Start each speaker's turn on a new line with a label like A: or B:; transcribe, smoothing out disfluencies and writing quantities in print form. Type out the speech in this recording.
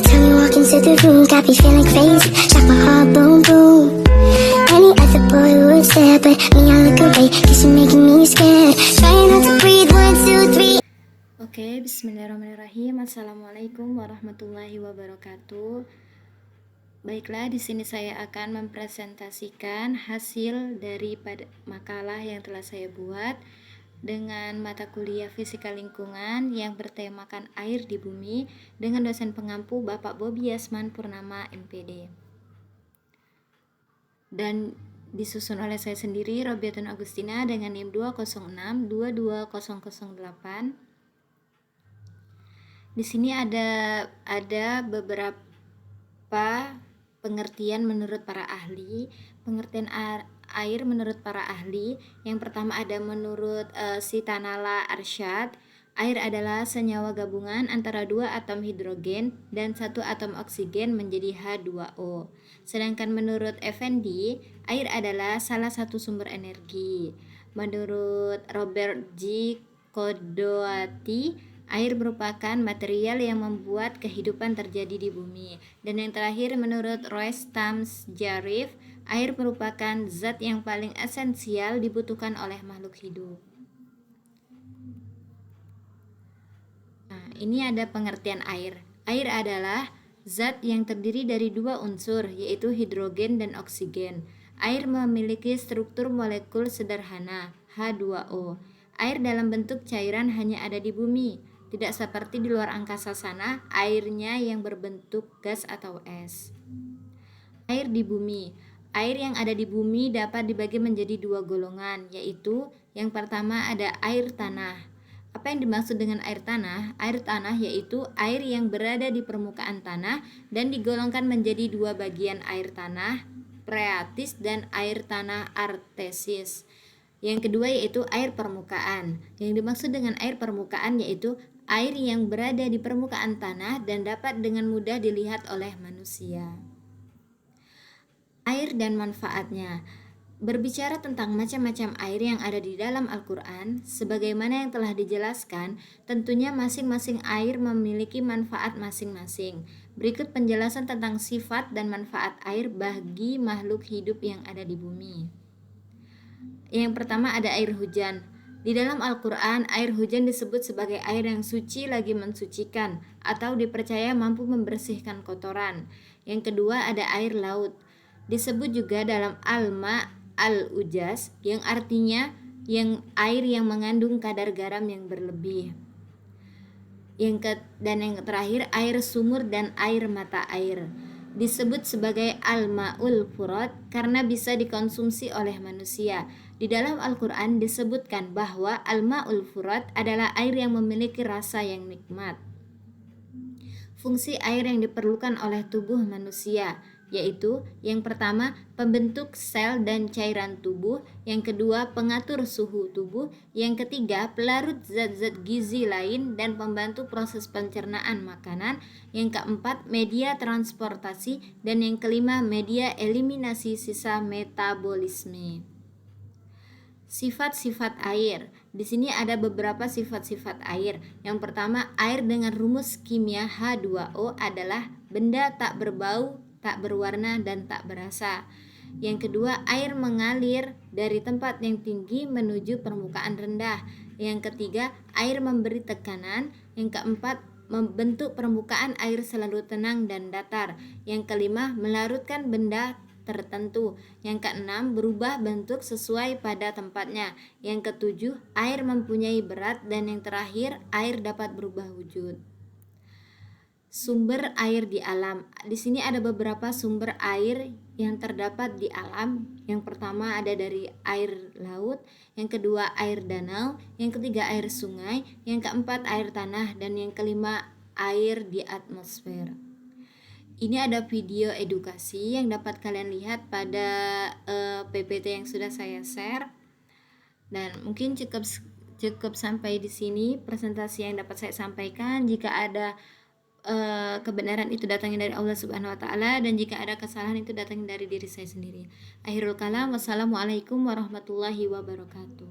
A: time you walk into the room, got me feeling crazy, shot my heart boom boom. Any other boy would stare, but me I look away, cause you're making me scared. Trying not to breathe, 1, 2, 3.
B: Oke, bismillahirrahmanirrahim. Assalamualaikum warahmatullahi wabarakatuh. Baiklah, di sini saya akan mempresentasikan hasil dari makalah yang telah saya buat dengan mata kuliah Fisika Lingkungan yang bertemakan air di bumi dengan dosen pengampu Bapak Bobi Yasman Purnama MPD. Dan disusun oleh saya sendiri, Robiatun Agustina, dengan NIM 206-22008. Di sini ada beberapa pengertian menurut para ahli. Pengertian air menurut para ahli. Yang pertama ada menurut Sitanala Arsyad, air adalah senyawa gabungan antara dua atom hidrogen dan satu atom oksigen menjadi H2O. Sedangkan menurut Effendi, air adalah salah satu sumber energi. Menurut Robert G. Kodoati, air merupakan material yang membuat kehidupan terjadi di bumi. Dan yang terakhir menurut Royce Tams-Jarif, air merupakan zat yang paling esensial dibutuhkan oleh makhluk hidup. Nah, ini ada pengertian air. Air adalah zat yang terdiri dari dua unsur, yaitu hidrogen dan oksigen. Air memiliki struktur molekul sederhana, H2O. Air dalam bentuk cairan hanya ada di bumi. Tidak seperti di luar angkasa sana, airnya yang berbentuk gas atau es. Air di bumi. Air yang ada di bumi dapat dibagi menjadi dua golongan, yaitu yang pertama ada air tanah. Apa yang dimaksud dengan air tanah? Air tanah yaitu air yang berada di permukaan tanah dan digolongkan menjadi dua bagian, air tanah phreatis dan air tanah artesis. Yang kedua yaitu air permukaan. Yang dimaksud dengan air permukaan yaitu air yang berada di permukaan tanah dan dapat dengan mudah dilihat oleh manusia. Air dan manfaatnya. Berbicara tentang macam-macam air yang ada di dalam Al-Quran, sebagaimana yang telah dijelaskan, tentunya masing-masing air memiliki manfaat masing-masing. Berikut penjelasan tentang sifat dan manfaat air bagi makhluk hidup yang ada di bumi. Yang pertama ada air hujan. Di dalam Al-Quran, air hujan disebut sebagai air yang suci lagi mensucikan atau dipercaya mampu membersihkan kotoran. Yang kedua ada air laut. Disebut juga dalam Al-Ma al-Ujaz yang artinya air yang mengandung kadar garam yang berlebih. Dan yang terakhir air sumur dan air mata air. Disebut sebagai Al-Ma'ul Furat karena bisa dikonsumsi oleh manusia. Di dalam Al-Quran disebutkan bahwa Al-Ma'ul Furat adalah air yang memiliki rasa yang nikmat. Fungsi air yang diperlukan oleh tubuh manusia yaitu yang pertama pembentuk sel dan cairan tubuh, yang kedua pengatur suhu tubuh, yang ketiga pelarut zat-zat gizi lain dan pembantu proses pencernaan makanan, yang keempat media transportasi, dan yang kelima media eliminasi sisa metabolisme. Sifat-sifat air. Di sini ada beberapa sifat-sifat air. Yang pertama, air dengan rumus kimia H2O adalah benda tak berbau, tak berwarna, dan tak berasa. Yang kedua, air mengalir dari tempat yang tinggi menuju permukaan rendah. Yang ketiga, air memberi tekanan. Yang keempat, membentuk permukaan air selalu tenang dan datar. Yang kelima, melarutkan benda tertentu. Yang keenam, berubah bentuk sesuai pada tempatnya. Yang ketujuh, air mempunyai berat. Dan yang terakhir, air dapat berubah wujud. Sumber air di alam. Di sini ada beberapa sumber air yang terdapat di alam. Yang pertama ada dari air laut, yang kedua air danau, yang ketiga air sungai, yang keempat air tanah, dan yang kelima air di atmosfer. Ini ada video edukasi yang dapat kalian lihat pada PPT yang sudah saya share. Dan mungkin cukup sampai di sini presentasi yang dapat saya sampaikan. Jika ada kebenaran itu datangnya dari Allah Subhanahu wa taala, dan jika ada kesalahan itu datangnya dari diri saya sendiri. Akhirul kalam, wassalamualaikum warahmatullahi wabarakatuh.